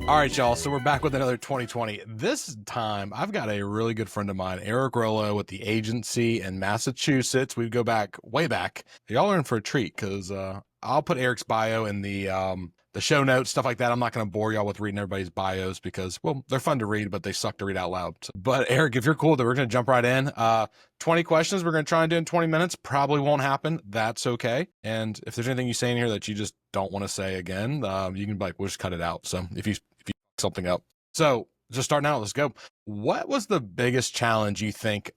All right, y'all. So we're back with another 2020. This time, I've got a really good friend of mine, Eric Rollo, with the agency in Massachusetts. We go back way back. Y'all are in for a treat because I'll put Eric's bio in the show notes, stuff like that. I'm not going to bore y'all with reading everybody's bios because, well, they're fun to read, but they suck to read out loud. But Eric, if you're cool, then we're going to jump right in. 20 questions we're going to try and do in 20 minutes. Probably won't happen. That's okay. And if there's anything you say in here that you just don't want to say again, you can we'll just cut it out. So if you something up. So just starting out, let's go. What was the biggest challenge you think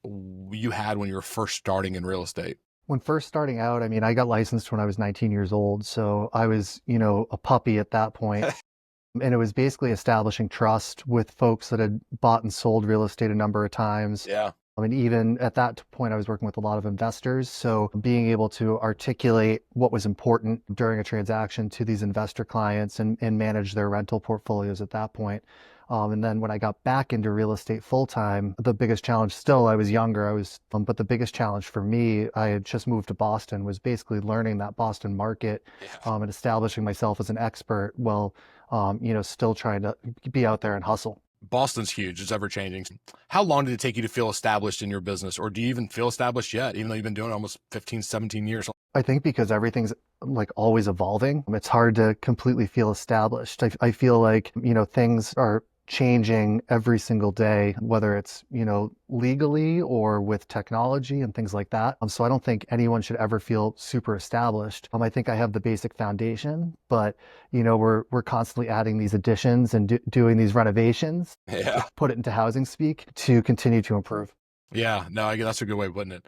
you had when you were first starting in real estate? When first starting out, I mean, I got licensed when I was 19 years old. So I was, a puppy at that point. And it was basically establishing trust with folks that had bought and sold real estate a number of times. Yeah. I mean, even at that point, I was working with a lot of investors. So being able to articulate what was important during a transaction to these investor clients and manage their rental portfolios at that point. And then when I got back into real estate full time, the biggest challenge still, I was younger, but the biggest challenge for me, I had just moved to Boston, was basically learning that Boston market and establishing myself as an expert while, still trying to be out there and hustle. Boston's huge. It's ever changing. How long did it take you to feel established in your business? Or do you even feel established yet, even though you've been doing it almost 15, 17 years? I think because everything's always evolving, it's hard to completely feel established. I feel like, things are changing every single day, whether it's, legally or with technology and things like that. So I don't think anyone should ever feel super established. I think I have the basic foundation, but, we're constantly adding these additions and doing these renovations, Yeah. Put it into housing speak, to continue to improve. Yeah, no, I guess that's a good way of putting it.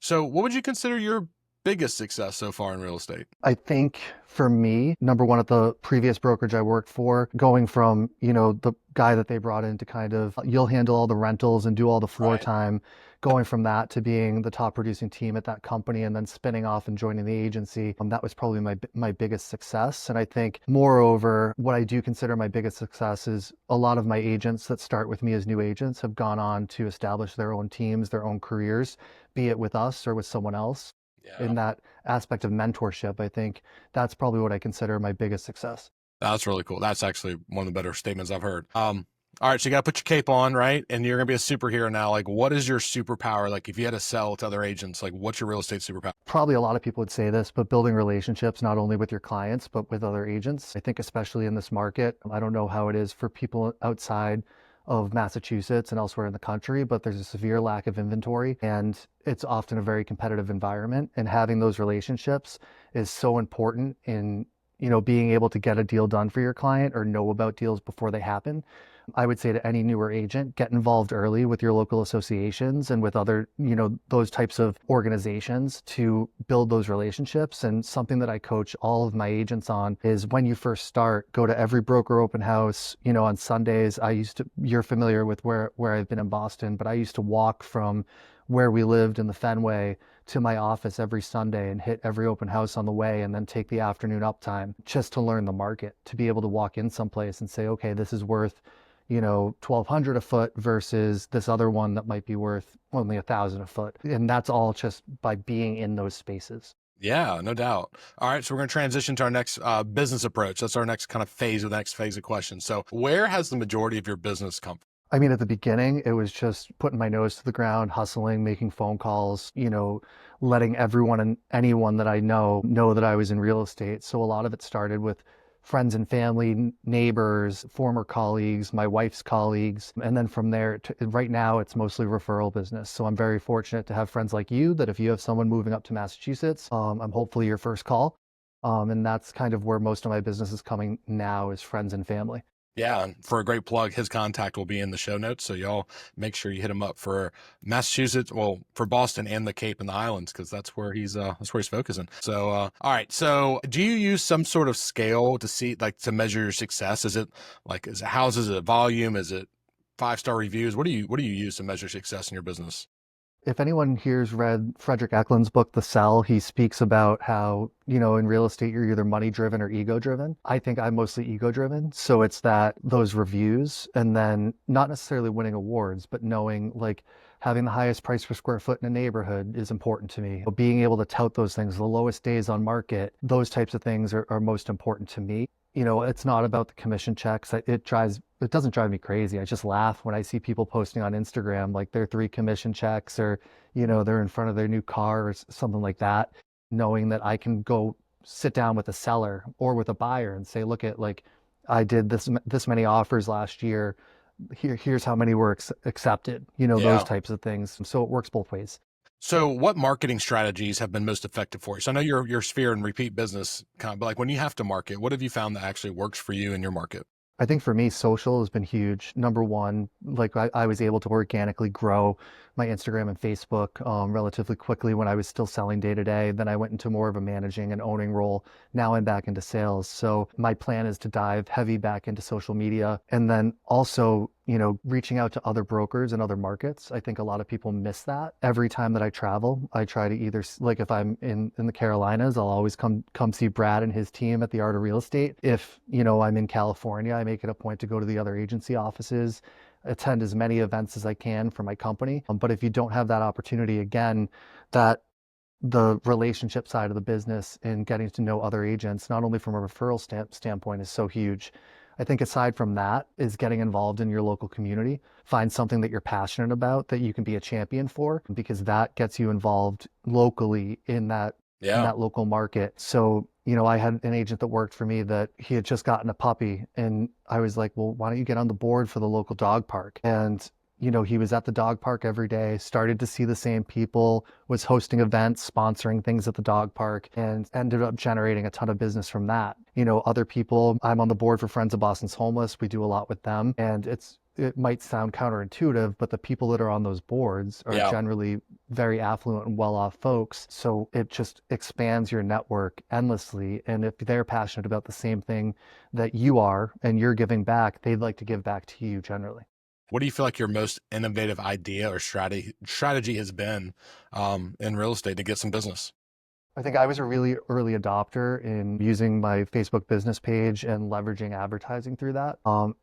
So what would you consider your biggest success so far in real estate? I think for me, number one, at the previous brokerage I worked for, going from, the guy that they brought in to kind of, you'll handle all the rentals and do all the floor time, going from that to being the top producing team at that company and then spinning off and joining the agency. That was probably my biggest success. And I think moreover, what I do consider my biggest success is a lot of my agents that start with me as new agents have gone on to establish their own teams, their own careers, be it with us or with someone else. In that aspect of mentorship, I think that's probably what I consider my biggest success. That's really cool. That's actually one of the better statements I've heard. All right, so you got to put your cape on, right? And you're going to be a superhero now. What is your superpower? If you had to sell to other agents, what's your real estate superpower? Probably a lot of people would say this, but building relationships, not only with your clients, but with other agents. I think especially in this market, I don't know how it is for people outside of Massachusetts and elsewhere in the country, but there's a severe lack of inventory and it's often a very competitive environment, and having those relationships is so important in, being able to get a deal done for your client or know about deals before they happen. I would say to any newer agent, get involved early with your local associations and with other, those types of organizations to build those relationships. And something that I coach all of my agents on is when you first start, go to every broker open house. On Sundays, you're familiar with where I've been in Boston, but I used to walk from where we lived in the Fenway to my office every Sunday and hit every open house on the way, and then take the afternoon uptime just to learn the market, to be able to walk in someplace and say, okay, this is worth $1,200 a foot versus this other one that might be worth only $1,000 a foot. And that's all just by being in those spaces. Yeah, no doubt. All right, so we're going to transition to our next business approach. That's our next kind of phase, or the next phase of questions. So where has the majority of your business come from? I mean, at the beginning, it was just putting my nose to the ground, hustling, making phone calls, letting everyone and anyone that I know that I was in real estate. So a lot of it started with friends and family, neighbors, former colleagues, my wife's colleagues. And then from there, right now, it's mostly referral business. So I'm very fortunate to have friends like you, that if you have someone moving up to Massachusetts, I'm hopefully your first call. And that's kind of where most of my business is coming now, is friends and family. Yeah, and for a great plug, his contact will be in the show notes. So y'all make sure you hit him up for Massachusetts, well, for Boston and the Cape and the Islands, because that's where he's focusing. So, all right. So, do you use some sort of scale to see, to measure your success? Is it houses? Is it volume? Is it 5-star reviews? What do you use to measure success in your business? If anyone here's read Fredrik Eklund's book, The Sell, he speaks about how, in real estate, you're either money driven or ego driven. I think I'm mostly ego driven. So it's those reviews, and then not necessarily winning awards, but knowing having the highest price per square foot in a neighborhood is important to me. Being able to tout those things, the lowest days on market, those types of things are most important to me. It's not about the commission checks. It doesn't drive me crazy. I just laugh when I see people posting on Instagram like their 3 commission checks, or, they're in front of their new car or something like that, knowing that I can go sit down with a seller or with a buyer and say, look at, like, I did this many offers last year. Here's how many were accepted, those Yeah. types of things. So it works both ways. So what marketing strategies have been most effective for you? So I know your sphere and repeat business kind of, but like when you have to market, what have you found that actually works for you in your market? I think for me, social has been huge. Number one, like I was able to organically grow my Instagram and Facebook relatively quickly when I was still selling day to day. Then I went into more of a managing and owning role. Now I'm back into sales. So my plan is to dive heavy back into social media, and then also, reaching out to other brokers in other markets. I think a lot of people miss that. Every time that I travel, I try to either, like, if I'm in the Carolinas, I'll always come see Brad and his team at the Art of Real Estate. If, I'm in California, I make it a point to go to the other agency offices, attend as many events as I can for my company. But if you don't have that opportunity, again, that the relationship side of the business and getting to know other agents, not only from a referral standpoint, is so huge. I think aside from that is getting involved in your local community. Find something that you're passionate about that you can be a champion for, because that gets you involved locally in Yeah. that local market. So, I had an agent that worked for me that he had just gotten a puppy, and I was like, well, why don't you get on the board for the local dog park? And he was at the dog park every day, started to see the same people, was hosting events, sponsoring things at the dog park, and ended up generating a ton of business from that. Other people, I'm on the board for Friends of Boston's Homeless. We do a lot with them. And it might sound counterintuitive, but the people that are on those boards are Yeah. generally very affluent and well-off folks. So it just expands your network endlessly. And if they're passionate about the same thing that you are and you're giving back, they'd like to give back to you generally. What do you feel like your most innovative idea or strategy has been in real estate to get some business? I think I was a really early adopter in using my Facebook business page and leveraging advertising through that.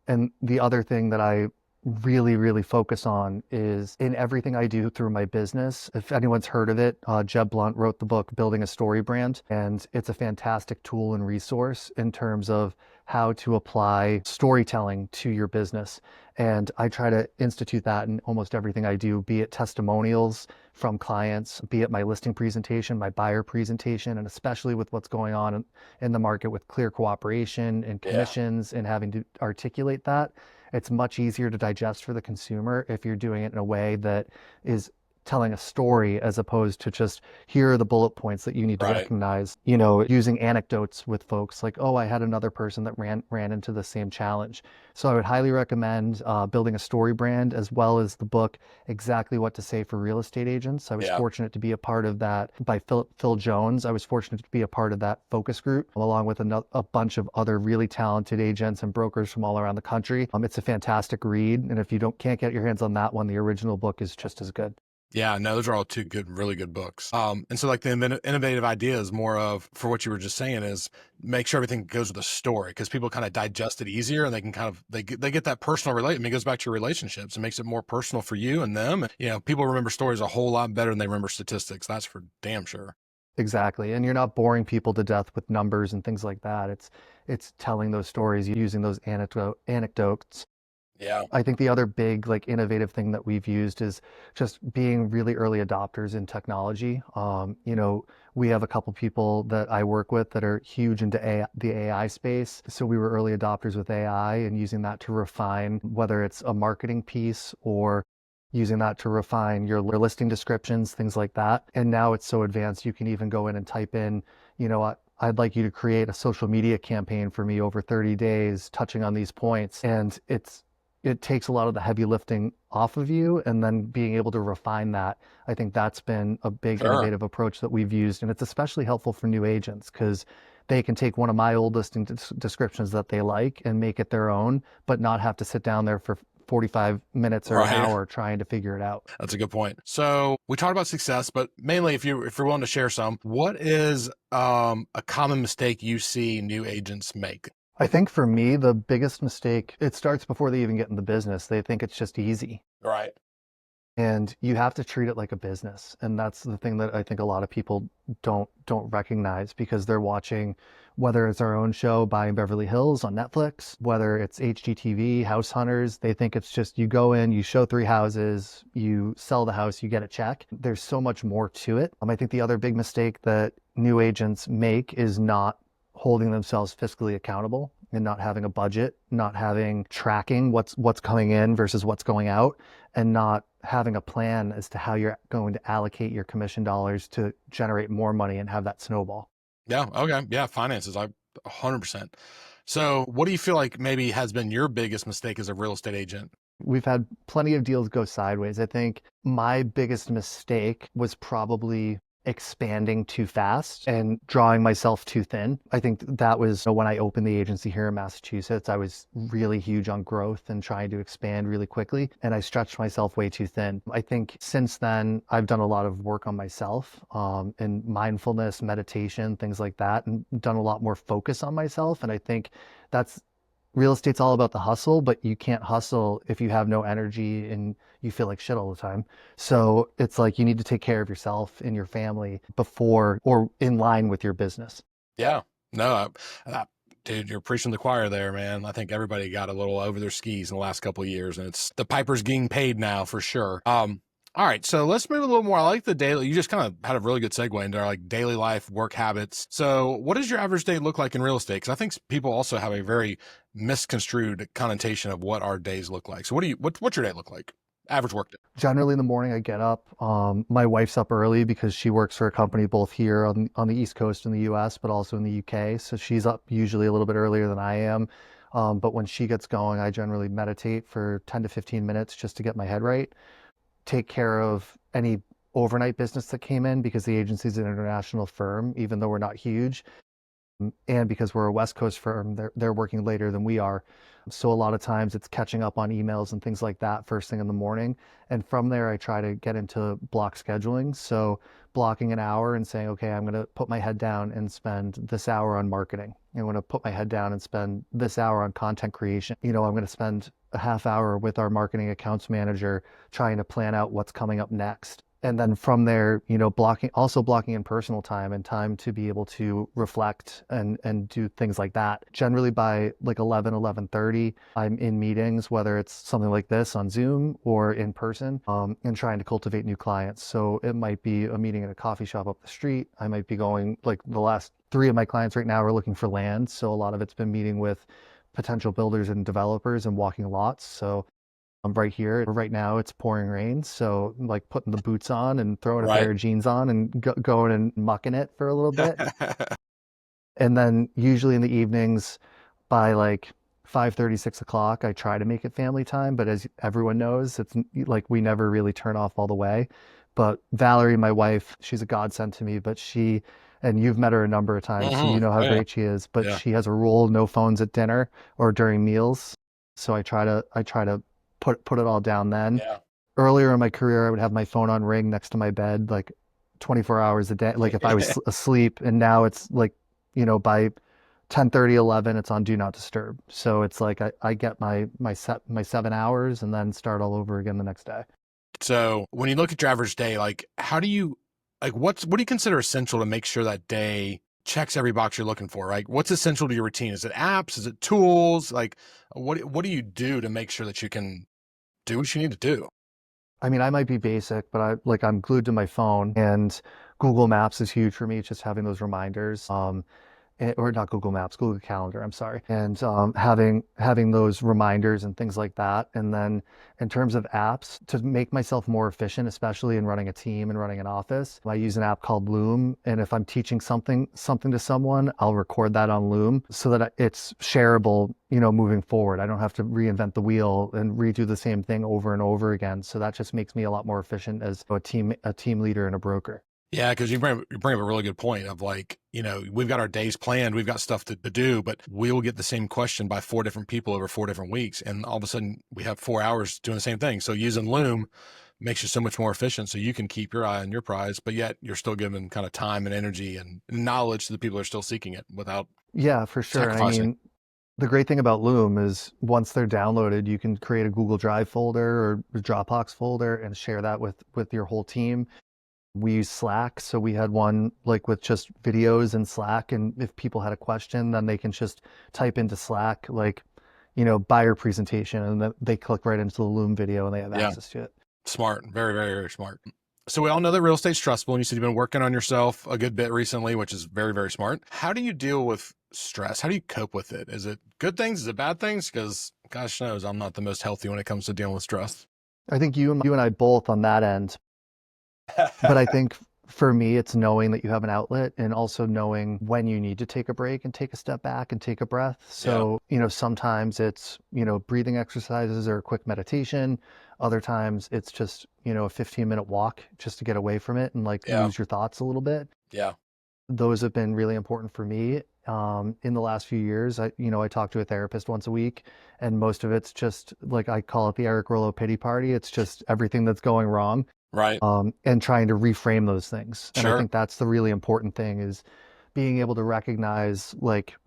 And the other thing that I really, really focus on is in everything I do through my business. If anyone's heard of it, Jeb Blunt wrote the book Building a StoryBrand, and it's a fantastic tool and resource in terms of how to apply storytelling to your business. And I try to institute that in almost everything I do, be it testimonials from clients, be it my listing presentation, my buyer presentation, and especially with what's going on in the market with clear cooperation and Yeah. commissions and having to articulate that. It's much easier to digest for the consumer if you're doing it in a way that is telling a story, as opposed to just, here are the bullet points that you need to Right. recognize, using anecdotes with folks like, oh, I had another person that ran into the same challenge. So I would highly recommend building a story brand, as well as the book Exactly What to Say for Real Estate Agents. I was Yeah. fortunate to be a part of that by Phil Jones. I was fortunate to be a part of that focus group, along with a bunch of other really talented agents and brokers from all around the country. It's a fantastic read, and if you can't get your hands on that one, the original book is just as good. Yeah, no, those are all two good, really good books. And so like the innovative idea is more of, for what you were just saying, is make sure everything goes with a story, because people kind of digest it easier, and they can kind of, they get that personal relate. I mean, it goes back to your relationships. It makes it more personal for you and them. And, people remember stories a whole lot better than they remember statistics. That's for damn sure. Exactly. And you're not boring people to death with numbers and things like that. It's telling those stories using those anecdotes. Yeah. I think the other big, like, innovative thing that we've used is just being really early adopters in technology. We have a couple people that I work with that are huge into the AI space. So we were early adopters with AI and using that to refine, whether it's a marketing piece or using that to refine your listing descriptions, things like that. And now it's so advanced, you can even go in and type in, I'd like you to create a social media campaign for me over 30 days, touching on these points. And it takes a lot of the heavy lifting off of you, and then being able to refine that. I think that's been a big Sure. innovative approach that we've used. And it's especially helpful for new agents, because they can take one of my old listing descriptions that they like and make it their own, but not have to sit down there for 45 minutes or an Right. hour trying to figure it out. That's a good point. So we talked about success, but mainly, if you're willing to share some, what is a common mistake you see new agents make? I think for me, the biggest mistake, it starts before they even get in the business. They think it's just easy. Right. And you have to treat it like a business. And that's the thing that I think a lot of people don't recognize because they're watching, whether it's our own show Buying Beverly Hills on Netflix, whether it's HGTV, House Hunters, they think it's just you go in, you show 3 houses, you sell the house, you get a check. There's so much more to it. I think the other big mistake that new agents make is not holding themselves fiscally accountable and not having a budget, not having tracking what's coming in versus what's going out, and not having a plan as to how you're going to allocate your commission dollars to generate more money and have that snowball. Yeah. Okay. Yeah. Finances. 100%. So what do you feel like maybe has been your biggest mistake as a real estate agent? We've had plenty of deals go sideways. I think my biggest mistake was probably expanding too fast and drawing myself too thin. I think that was when I opened the agency here in Massachusetts. I was really huge on growth and trying to expand really quickly, and I stretched myself way too thin. I think since then, I've done a lot of work on myself and mindfulness, meditation, things like that, and done a lot more focus on myself. And I think that's real estate's all about the hustle, but you can't hustle if you have no energy and you feel like shit all the time. So it's like you need to take care of yourself and your family before or in line with your business. Yeah. No, dude, you're preaching the choir there, man. I think everybody got a little over their skis in the last couple of years, and it's the piper's getting paid now for sure. All right, so let's move a little more. I like the daily. You just kind of had a really good segue into our like daily life, work habits. So, what does your average day look like in real estate? Because I think people also have a very misconstrued connotation of what our days look like. So, what's your day look like? Average work day. Generally in the morning I get up. My wife's up early because she works for a company both here on the East Coast in the US, but also in the UK. So she's up usually a little bit earlier than I am. But when she gets going, I generally meditate for 10 to 15 minutes just to get my head right. Take care of any overnight business that came in because the agency is an international firm, even though we're not huge. And because we're a West Coast firm, they're working later than we are. So a lot of times it's catching up on emails and things like that first thing in the morning. And from there, I try to get into block scheduling. So blocking an hour and saying, okay, I'm going to put my head down and spend this hour on marketing. I'm going to put my head down and spend this hour on content creation. I'm going to spend a half hour with our marketing accounts manager trying to plan out what's coming up next. And then from there, blocking in personal time and time to be able to reflect and do things like that. Generally by like 11:30, I'm in meetings, whether it's something like this on Zoom or in person, and trying to cultivate new clients. So it might be a meeting at a coffee shop up the street. I might be going, like the last 3 of my clients right now are looking for land. So a lot of it's been meeting with potential builders and developers and walking lots. So I'm right here. Right now it's pouring rain. So I'm like putting the boots on and throwing a pair of jeans on and going and mucking it for a little bit. And then usually in the evenings by like 5:30, 6 o'clock, I try to make it family time. But as everyone knows, it's like we never really turn off all the way. But Valerie, my wife, she's a godsend to me, but and you've met her a number of times, so you know how great she is, but she has a rule, no phones at dinner or during meals. So I try to put it all down then. Yeah. Earlier in my career, I would have my phone on ring next to my bed, like 24 hours a day, like if I was asleep. And now it's like, by 10:30, 11, it's on do not disturb. So it's like I get my 7 hours and then start all over again the next day. So when you look at your average day, like what do you consider essential to make sure that day checks every box you're looking for, right? What's essential to your routine? Is it apps? Is it tools? Like what do you do to make sure that you can do what you need to do? I mean, I might be basic, but I'm glued to my phone, and Google Maps is huge for me. It's just having those reminders. Or not Google Maps, Google Calendar, I'm sorry. And having those reminders and things like that. And then in terms of apps, to make myself more efficient, especially in running a team and running an office, I use an app called Loom. And if I'm teaching something to someone, I'll record that on Loom so that it's shareable, moving forward. I don't have to reinvent the wheel and redo the same thing over and over again. So that just makes me a lot more efficient as a team leader and a broker. Yeah, because you bring up a really good point of like, we've got our days planned, we've got stuff to do, but we will get the same question by 4 different people over 4 different weeks. And all of a sudden we have 4 hours doing the same thing. So using Loom makes you so much more efficient so you can keep your eye on your prize, but yet you're still giving kind of time and energy and knowledge to the people who are still seeking it without Yeah, for sure. I sacrificing. mean, The great thing about Loom is once they're downloaded, you can create a Google Drive folder or a Dropbox folder and share that with your whole team. We use Slack, so we had one like with just videos in Slack, and if people had a question, then they can just type into Slack like, buyer presentation, and then they click right into the Loom video and they have Yeah. access to it. Smart. Very, very, very smart. So we all know that real estate's stressful, and you said you've been working on yourself a good bit recently, which is very, very smart. How do you deal with stress? How do you cope with it? Is it good things? Is it bad things? Because gosh knows I'm not the most healthy when it comes to dealing with stress. I think you and I both on that end. But I think for me, it's knowing that you have an outlet and also knowing when you need to take a break and take a step back and take a breath. Yeah. So, sometimes it's, breathing exercises or a quick meditation. Other times it's just, a 15-minute walk just to get away from it and like Yeah. lose your thoughts a little bit. Yeah. Those have been really important for me. In the last few years, I talk to a therapist once a week, and most of it's just like I call it the Eric Rollo pity party. It's just everything that's going wrong, Right. and trying to reframe those things. And I Sure. think that's the really important thing is being able to recognize, like,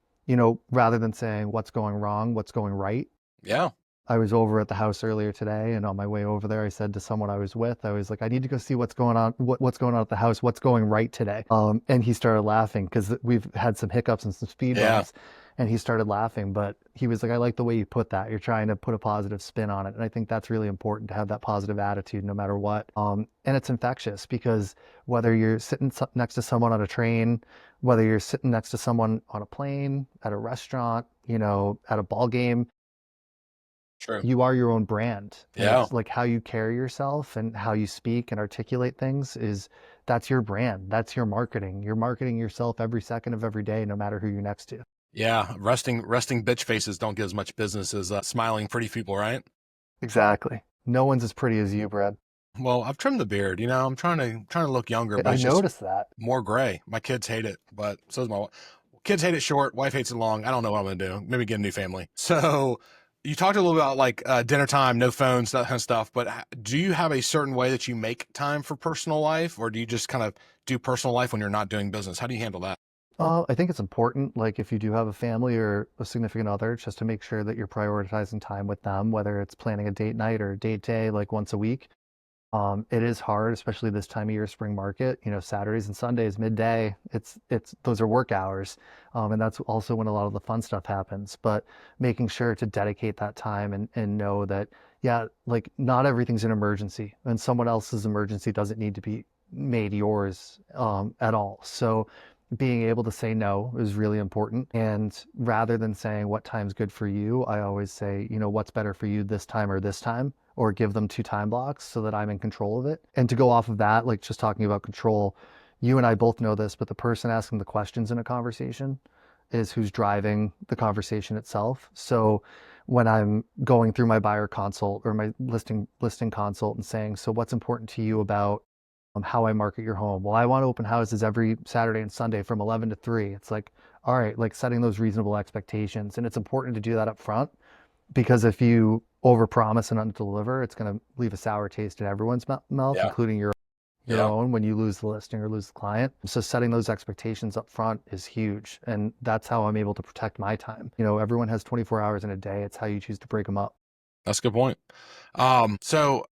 rather than saying what's going wrong, what's going right. Yeah. I was over at the house earlier today, and on my way over there, I said to someone I was with, I was like, I need to go see what's going on, what's going on at the house, what's going right today. And he started laughing because we've had some hiccups and some speed Yeah. bumps, and he started laughing. But he was like, I like the way you put that. You're trying to put a positive spin on it, and I think that's really important to have that positive attitude no matter what. And it's infectious because whether you're sitting next to someone on a train, whether you're sitting next to someone on a plane, at a restaurant, at a ball game, True. you are your own brand, and Yeah. it's like how you carry yourself and how you speak and articulate things that's your brand. That's your marketing. You're marketing yourself every second of every day, no matter who you're next to. Yeah. Resting bitch faces don't get as much business as smiling pretty people, right? Exactly. No one's as pretty as you, Brad. Well, I've trimmed the beard. I'm trying to look younger, but I it's just noticed that. more gray. My kids hate it, but so does kids hate it short. Wife hates it long. I don't know what I'm gonna do. Maybe get a new family. So you talked a little about like dinner time, no phones, that kind of stuff. But do you have a certain way that you make time for personal life, or do you just kind of do personal life when you're not doing business? How do you handle that? I think it's important, like if you do have a family or a significant other, just to make sure that you're prioritizing time with them, whether it's planning a date night or a date day, like once a week. It is hard, especially this time of year, spring market, Saturdays and Sundays, midday, those are work hours. And that's also when a lot of the fun stuff happens, but making sure to dedicate that time and know that, yeah, like not everything's an emergency and someone else's emergency doesn't need to be made yours, at all. So being able to say no is really important. And rather than saying what time's good for you, I always say, what's better for you this time or this time, or give them 2 time blocks so that I'm in control of it. And to go off of that, like just talking about control, you and I both know this, but the person asking the questions in a conversation is who's driving the conversation itself. So when I'm going through my buyer consult or my listing consult and saying, so what's important to you about how I market your home? Well, I want to open houses every Saturday and Sunday from 11 to 3. It's like, all right, like setting those reasonable expectations. And it's important to do that up front because if you overpromise and underdeliver, it's going to leave a sour taste in everyone's mouth, Yeah. including your Yeah. own when you lose the listing or lose the client. So setting those expectations up front is huge. And that's how I'm able to protect my time. Everyone has 24 hours in a day. It's how you choose to break them up. That's a good point. So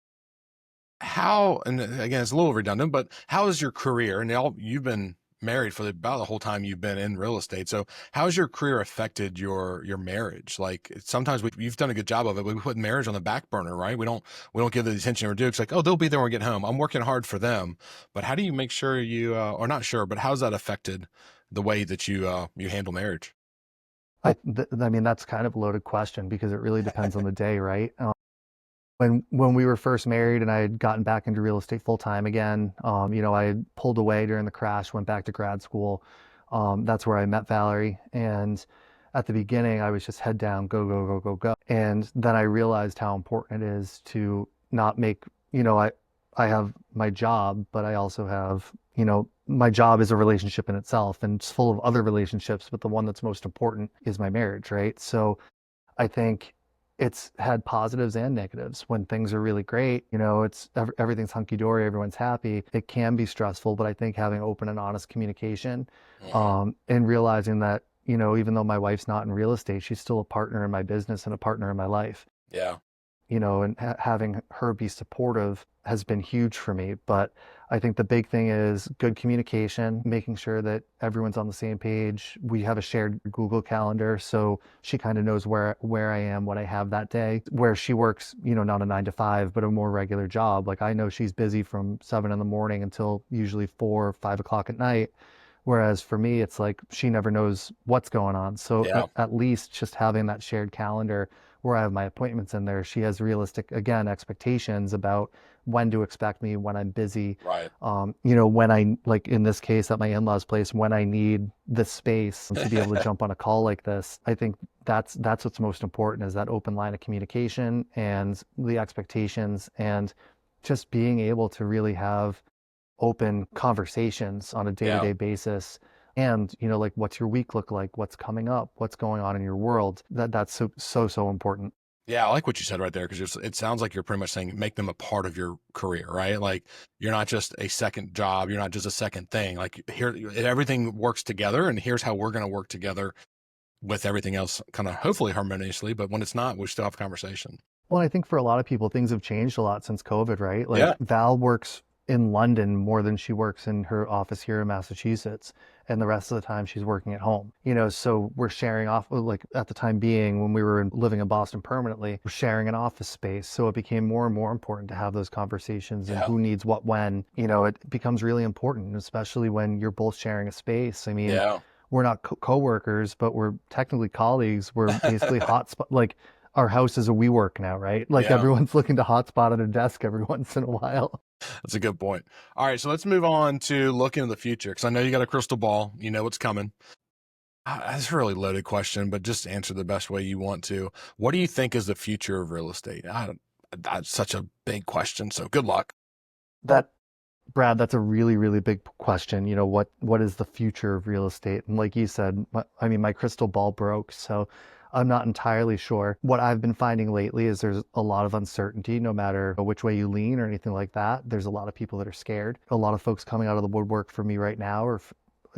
how, and again, it's a little redundant, but how is your career, and you've been married for about the whole time you've been in real estate. So how has your career affected your marriage? Like sometimes you've done a good job of it, but we put marriage on the back burner, right? We don't give the attention we're due. It's like, oh, they'll be there when we get home. I'm working hard for them. But how do you make sure or not sure, but how's that affected the way that you handle marriage? I mean, that's kind of a loaded question because it really depends on the day, right? When we were first married and I had gotten back into real estate full time again, I had pulled away during the crash, went back to grad school. That's where I met Valerie. And at the beginning, I was just head down, go, go, go, go, go. And then I realized how important it is to not make, I have my job, but I also have, my job is a relationship in itself and it's full of other relationships, but the one that's most important is my marriage, right? So I think it's had positives and negatives. When things are really great, everything's hunky dory, everyone's happy. It can be stressful, but I think having open and honest communication, Mhm. and realizing that even though my wife's not in real estate, she's still a partner in my business and a partner in my life. Yeah. And having her be supportive has been huge for me. But I think the big thing is good communication, making sure that everyone's on the same page. We have a shared Google Calendar, so she kind of knows where I am, what I have that day. Where she works, not a 9 to 5, but a more regular job. Like I know she's busy from 7 in the morning until usually 4 or 5 o'clock at night. Whereas for me, it's like she never knows what's going on. So Yeah. at least just having that shared calendar where I have my appointments in there, she has realistic, again, expectations about when to expect me, when I'm busy, Right. when I, like in this case at my in-laws place, when I need this space to be able to jump on a call like this. I think that's what's most important, is that open line of communication and the expectations, and just being able to really have open conversations on a Yeah. day-to-day basis. And like, what's your week look like, what's coming up, what's going on in your world. That's so important. Yeah, I like what you said right there, because it sounds like you're pretty much saying make them a part of your career, right? Like you're not just a second job, you're not just a second thing. Like here, everything works together, and here's how we're going to work together with everything else, kind of hopefully harmoniously. But when it's not, we still have conversation. Well, I think for a lot of people, things have changed a lot since COVID, right? Like Yeah. Val works in London more than she works in her office here in Massachusetts. And the rest of the time she's working at home. So we're sharing off, like at the time being when we were living in Boston permanently, we're sharing an office space. So it became more and more important to have those conversations and Yeah. who needs what when. It becomes really important, especially when you're both sharing a space. I mean, Yeah. we're not co-workers, but we're technically colleagues. We're basically hotspot, like our house is a WeWork now, right? Like Yeah. everyone's looking to hotspot at a desk every once in a while. That's a good point. All right, so let's move on to looking in the future, because I know you got a crystal ball. You know what's coming. That's a really loaded question, but just answer the best way you want to. What do you think is the future of real estate? That's such a big question, so good luck. That Brad, that's a really, really big question. What is the future of real estate? And like you said, my crystal ball broke, so I'm not entirely sure. What I've been finding lately is there's a lot of uncertainty, no matter which way you lean or anything like that. There's a lot of people that are scared. A lot of folks coming out of the woodwork for me right now are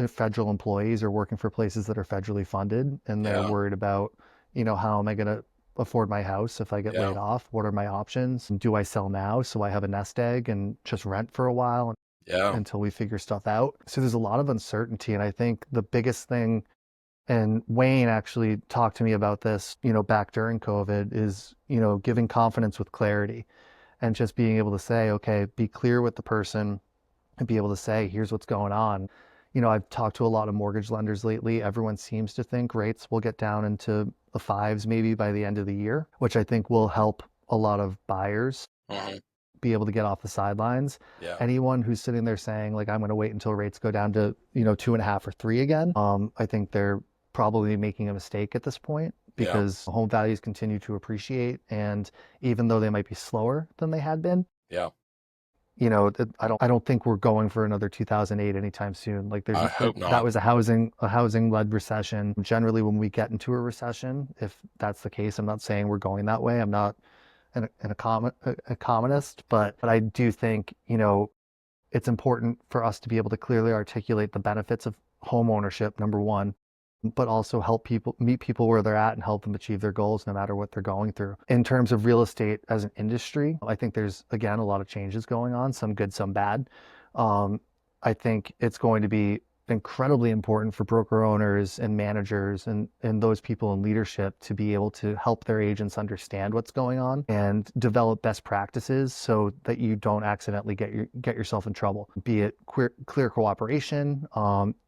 federal employees or working for places that are federally funded, and they're Yeah. worried about, how am I going to afford my house if I get Yeah. laid off? What are my options? Do I sell now so I have a nest egg and just rent for a while Yeah. until we figure stuff out? So there's a lot of uncertainty. And I think the biggest thing, and Wayne actually talked to me about this, back during COVID, is, giving confidence with clarity, and just being able to say, okay, be clear with the person and be able to say, here's what's going on. I've talked to a lot of mortgage lenders lately. Everyone seems to think rates will get down into the fives maybe by the end of the year, which I think will help a lot of buyers Mhm. be able to get off the sidelines. Yeah. Anyone who's sitting there saying like, I'm going to wait until rates go down to, 2.5 or 3 again, I think they're probably making a mistake at this point, Yeah. because home values continue to appreciate. And even though they might be slower than they had been, Yeah. I don't think we're going for another 2008 anytime soon. Like I hope that not. was a housing led recession. Generally, when we get into a recession, if that's the case, I'm not saying we're going that way. I'm not an economist, but I do think, it's important for us to be able to clearly articulate the benefits of home ownership, number one, but also help people meet people where they're at and help them achieve their goals no matter what they're going through. In terms of real estate as an industry, I think there's, again, a lot of changes going on, some good, some bad. I think it's going to be incredibly important for broker owners and managers and those people in leadership to be able to help their agents understand what's going on and develop best practices so that you don't accidentally get yourself in trouble. Be it clear cooperation.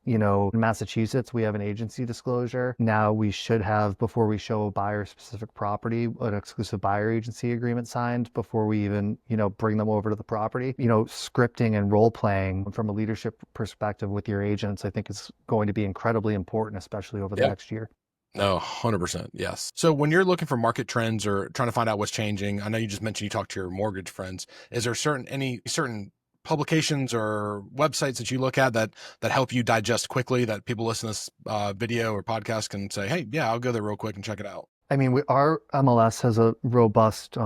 In Massachusetts, we have an agency disclosure. Now we should have, before we show a buyer specific property, an exclusive buyer agency agreement signed before we even, bring them over to the property. Scripting and role playing from a leadership perspective with your agents, I think is going to be incredibly important, especially over the Yeah. next year. No, 100%. Yes. So when you're looking for market trends or trying to find out what's changing, I know you just mentioned you talk to your mortgage friends. Is there any certain publications or websites that you look at that help you digest quickly, that people listen to this video or podcast can say, hey, yeah, I'll go there real quick and check it out? I mean, our MLS has a robust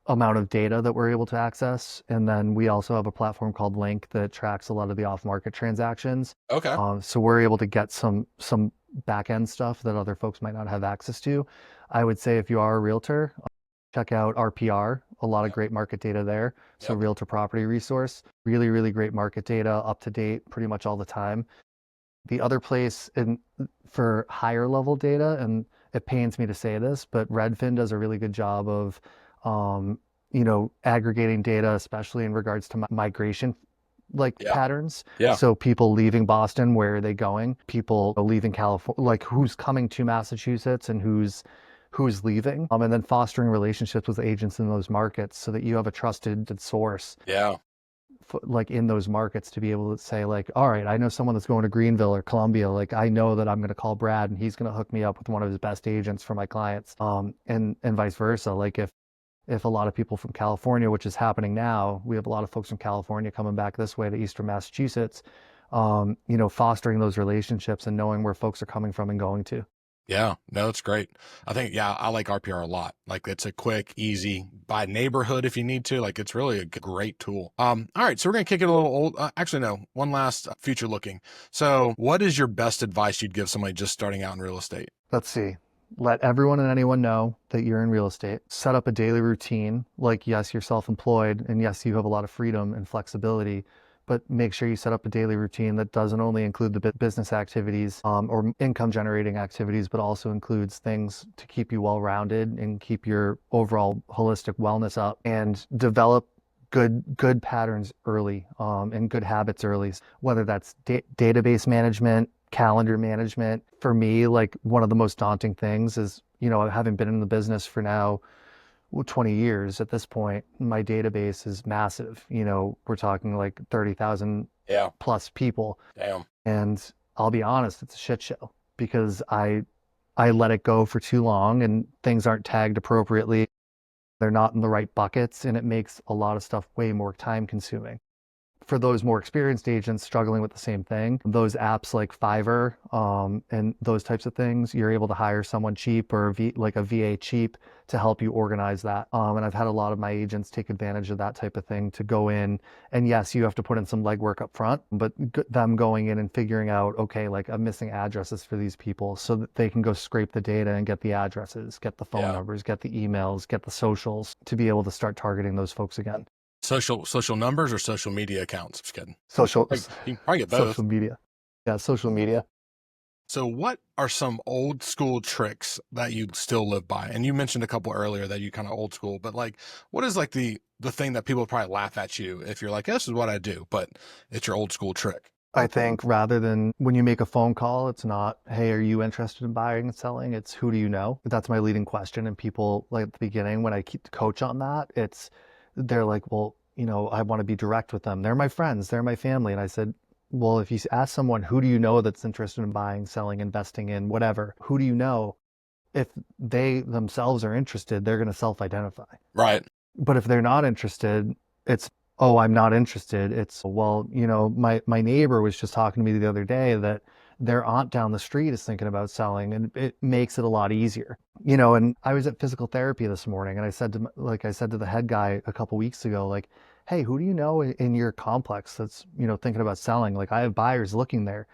amount of data that we're able to access. And then we also have a platform called Link that tracks a lot of the off-market transactions. Okay. So we're able to get some back end stuff that other folks might not have access to. I would say if you are a realtor, check out RPR, a lot of Yep. great market data there. So Yep. Realtor Property Resource, really, really great market data, up to date pretty much all the time. The other place for higher level data, and it pains me to say this, but Redfin does a really good job of, um, aggregating data, especially in regards to migration like Yeah. patterns. Yeah. So people leaving Boston, where are they going? People leaving California, like who's coming to Massachusetts and who's leaving. And then fostering relationships with agents in those markets so that you have a trusted source Yeah. like in those markets to be able to say like, all right, I know someone that's going to Greenville or Columbia. Like I know that I'm going to call Brad and he's going to hook me up with one of his best agents for my clients. And vice versa. Like if a lot of people from California, which is happening now, we have a lot of folks from California coming back this way to Eastern Massachusetts, fostering those relationships and knowing where folks are coming from and going to. Yeah, no, it's great. I think, yeah, I like RPR a lot. Like it's a quick, easy by neighborhood if you need to. Like it's really a great tool. All right, so we're gonna kick it a little old. Actually, no, one last future looking. So, what is your best advice you'd give somebody just starting out in real estate? Let's see. Let everyone and anyone know that you're in real estate. Set up a daily routine. Like, yes, you're self employed, and yes, you have a lot of freedom and flexibility, but make sure you set up a daily routine that doesn't only include the business activities or income generating activities, but also includes things to keep you well rounded and keep your overall holistic wellness up, and develop good patterns early and good habits early, whether that's database management, calendar management. For me, like one of the most daunting things is, having been in the business for now 20 years at this point, my database is massive. We're talking like 30,000 Yeah, plus people. damn. And I'll be honest, it's a shit show because I let it go for too long and things aren't tagged appropriately. They're not in the right buckets, and it makes a lot of stuff way more time consuming. For those more experienced agents struggling with the same thing, those apps like Fiverr and those types of things, you're able to hire someone cheap or like a VA cheap to help you organize that. And I've had a lot of my agents take advantage of that type of thing to go in. And yes, you have to put in some legwork up front, but them going in and figuring out, okay, like I'm missing addresses for these people so that they can go scrape the data and get the addresses, get the phone Yeah. numbers, get the emails, get the socials to be able to start targeting those folks again. Social numbers or social media accounts? Just kidding. Social You can probably get both. social media. Yeah, social media. So, what are some old school tricks that you still live by? And you mentioned a couple earlier that you kind of old school, but like, what is like the thing that people probably laugh at you if you're like, this is what I do, but it's your old school trick? I think rather than when you make a phone call, it's not, hey, are you interested in buying and selling? It's who do you know? That's my leading question. And people like at the beginning, when I keep the coach on that, they're like, well, I want to be direct with them. They're my friends, they're my family. And I said, well, if you ask someone, who do you know that's interested in buying, selling, investing in whatever, who do you know? If they themselves are interested, they're going to self-identify. Right. But if they're not interested, it's, oh, I'm not interested. It's, well, my neighbor was just talking to me the other day that their aunt down the street is thinking about selling, and it makes it a lot easier. And I was at physical therapy this morning, and I said to the head guy a couple weeks ago, like, hey, who do you know in your complex that's, thinking about selling? Like, I have buyers looking there.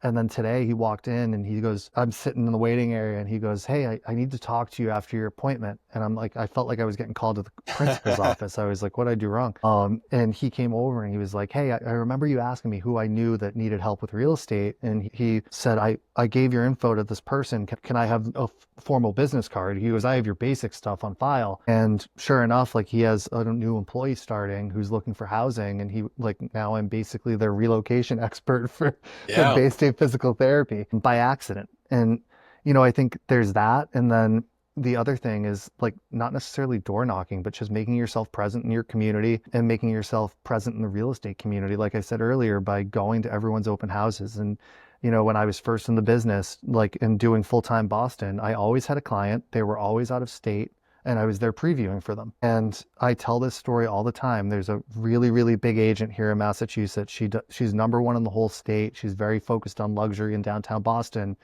And then today he walked in and he goes, I'm sitting in the waiting area, and he goes, hey, I need to talk to you after your appointment. And I'm like, I felt like I was getting called to the principal's office. I was like, what did I do wrong? And he came over and he was like, hey, I remember you asking me who I knew that needed help with real estate. And he said, I gave your info to this person. Can I have a formal business card? He goes, I have your basic stuff on file. And sure enough, like he has a new employee starting who's looking for housing. And he like, now I'm basically their relocation expert for Yeah. Bay State Physical Therapy by accident. And, I think there's that. And then the other thing is like not necessarily door knocking, but just making yourself present in your community and making yourself present in the real estate community. Like I said earlier, by going to everyone's open houses. And, when I was first in the business, like in doing full-time Boston, I always had a client. They were always out of state, and I was there previewing for them. And I tell this story all the time. There's a really, really big agent here in Massachusetts. She's number one in the whole state. She's very focused on luxury in downtown Boston.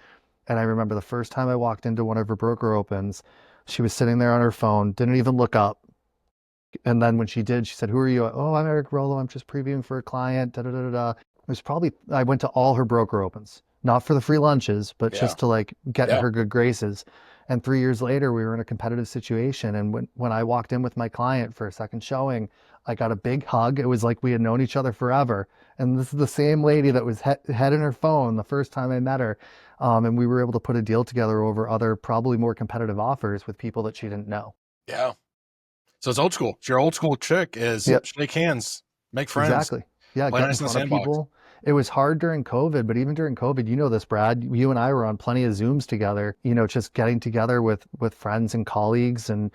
And I remember the first time I walked into one of her broker opens, she was sitting there on her phone, didn't even look up. And then when she did, she said, who are you? Oh, I'm Eric Rollo. I'm just previewing for a client. Da, da, da, da, da. It was probably, I went to all her broker opens. not for the free lunches, but Yeah. just to like get in Yeah. her good graces. And 3 years later, we were in a competitive situation. And when I walked in with my client for a second showing, I got a big hug. It was like we had known each other forever. And this is the same lady that was head in her phone the first time I met her. And we were able to put a deal together over other, probably more competitive offers with people that she didn't know. Yeah. So it's old school. It's your old school trick is Yep. shake hands, make friends, Exactly. Yeah, play get in nice in the front of sandbox. people. It was hard during COVID, but even during COVID, you know this, Brad, you and I were on plenty of Zooms together, just getting together with friends and colleagues and,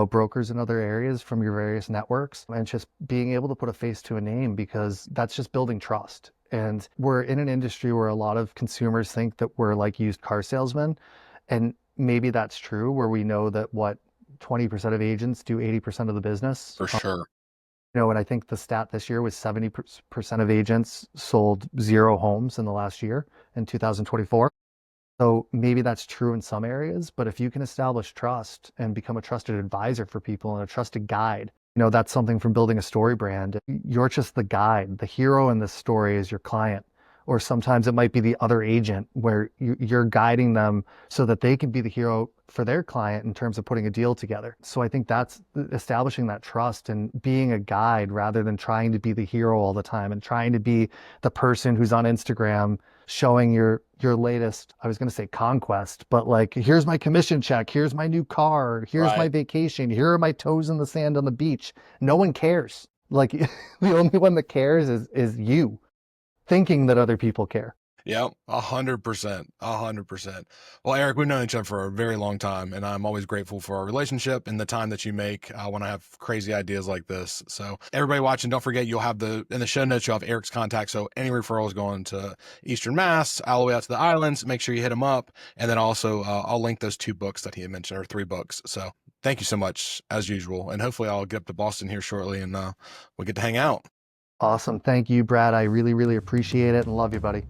brokers in other areas from your various networks and just being able to put a face to a name because that's just building trust. And we're in an industry where a lot of consumers think that we're like used car salesmen. And maybe that's true, where we know that 20% of agents do 80% of the business. For sure. And I think the stat this year was 70% of agents sold 0 homes in the last year in 2024. So maybe that's true in some areas, but if you can establish trust and become a trusted advisor for people and a trusted guide, that's something from building a story brand. You're just the guide. The hero in this story is your client. Or sometimes it might be the other agent where you're guiding them so that they can be the hero for their client in terms of putting a deal together. So I think that's establishing that trust and being a guide rather than trying to be the hero all the time and trying to be the person who's on Instagram showing your latest, I was going to say conquest, but like, here's my commission check, here's my new car, here's my Right. vacation, here are my toes in the sand on the beach. No one cares. Like the only one that cares is you thinking that other people care. Yep, 100%, 100%. Well, Eric, we've known each other for a very long time, and I'm always grateful for our relationship and the time that you make when I have crazy ideas like this. So, everybody watching, don't forget you'll have in the show notes you'll have Eric's contact. So, any referrals going to Eastern Mass, all the way out to the islands, make sure you hit him up, and then also I'll link those 2 books that he had mentioned, or 3 books. So, thank you so much as usual, and hopefully I'll get up to Boston here shortly, and we'll get to hang out. Awesome. Thank you, Brad. I really, really appreciate it and love you, buddy.